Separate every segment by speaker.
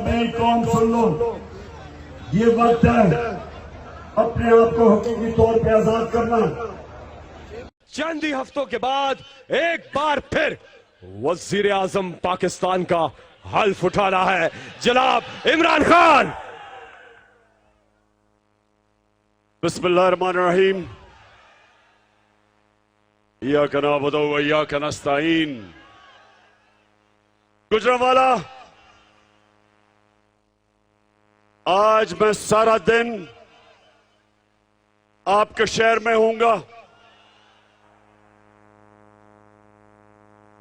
Speaker 1: मेरी कौम सुन लो, ये वक्त है अपने आप को हकीकी तौर पे आजाद करना।
Speaker 2: चंद ही हफ्तों के बाद एक बार फिर वजीर आजम पाकिस्तान का हल्फ उठाना है जनाब इमरान खान। बिस्मिल्लाहिर्रहमानिर्रहीम। इय्याका नअबुदु व इय्याका नस्तईन। गुजरांवाला, आज मैं सारा दिन आपके शहर में हूंगा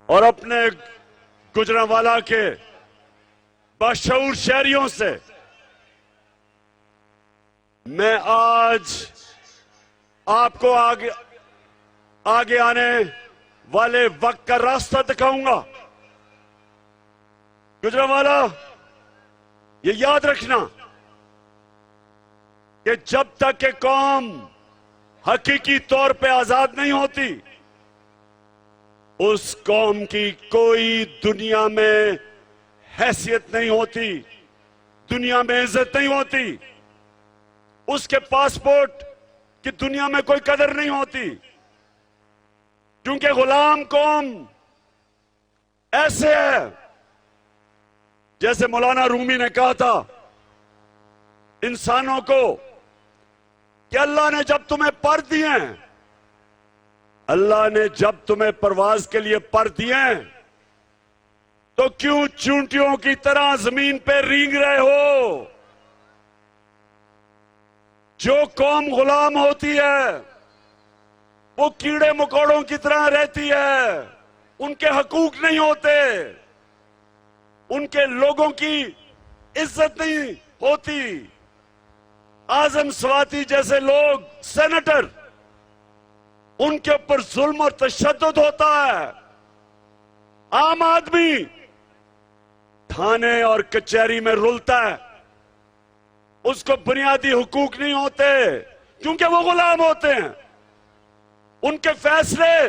Speaker 2: और अपने गुजरांवाला के बाशऊर शहरियों से मैं आज आपको आगे आने वाले वक्त का रास्ता दिखाऊंगा। गुजरांवाला, ये याद रखना कि जब तक के कौम हकीकी तौर पे आजाद नहीं होती, उस कौम की कोई दुनिया में हैसियत नहीं होती, दुनिया में इज्जत नहीं होती, उसके पासपोर्ट की दुनिया में कोई कदर नहीं होती। क्योंकि गुलाम कौम ऐसे है, जैसे मौलाना रूमी ने कहा था इंसानों को कि अल्लाह ने जब तुम्हें पर दिए हैं, अल्लाह ने जब तुम्हें परवाज के लिए पर दिए हैं, तो क्यों चूंटियों की तरह जमीन पे रेंग रहे हो? जो कौम गुलाम होती है वो कीड़े मकोड़ों की तरह रहती है, उनके हकूक नहीं होते, उनके लोगों की इज्जत नहीं होती। आजम स्वाति जैसे लोग, सेनेटर, उनके ऊपर जुल्म और तशद्दुद होता है। आम आदमी थाने और कचहरी में रुलता है, उसको बुनियादी हुकूक नहीं होते क्योंकि वो गुलाम होते हैं। उनके फैसले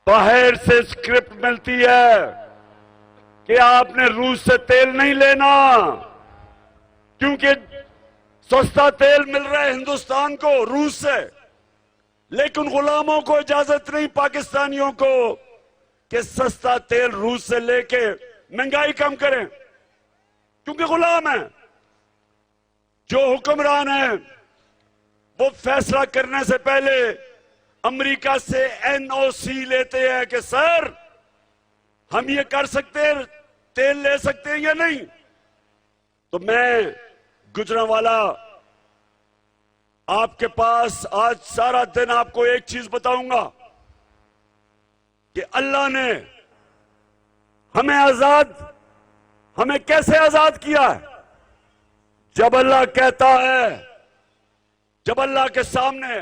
Speaker 2: बाहर से स्क्रिप्ट मिलती है कि आपने रूस से तेल नहीं लेना क्योंकि सस्ता तेल मिल रहा है हिंदुस्तान को रूस से, लेकिन गुलामों को इजाजत नहीं, पाकिस्तानियों को, कि सस्ता तेल रूस से लेके महंगाई कम करें, क्योंकि गुलाम है। जो हुक्मरान है वो फैसला करने से पहले अमेरिका से एनओसी लेते हैं कि सर हम ये कर सकते हैं, तेल ले सकते हैं या नहीं। तो मैं गुजरांवाला आपके पास आज सारा दिन आपको एक चीज बताऊंगा कि अल्लाह ने हमें कैसे आजाद किया है। जब अल्लाह कहता है, जब अल्लाह के सामने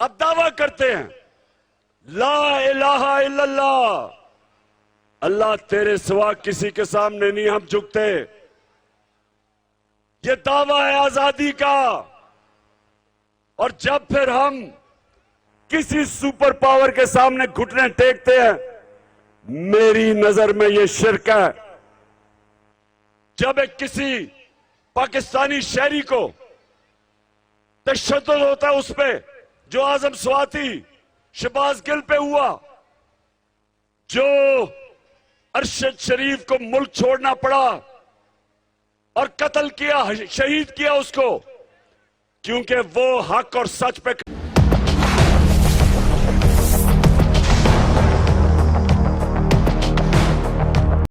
Speaker 2: अब दावा करते हैं ला इलाहा इल्लल्लाह, अल्लाह तेरे सिवा किसी के सामने नहीं हम झुकते, ये दावा है आजादी का। और जब फिर हम किसी सुपर पावर के सामने घुटने टेकते हैं, मेरी नजर में ये शिर्क है। जब एक किसी पाकिस्तानी शहरी को तशद्दुद होता है उस पे, जो आजम स्वाति शहबाज गिल पे हुआ, जो अरशद शरीफ को मुल्क छोड़ना पड़ा और कत्ल किया, शहीद किया उसको, क्योंकि वो हक और सच पे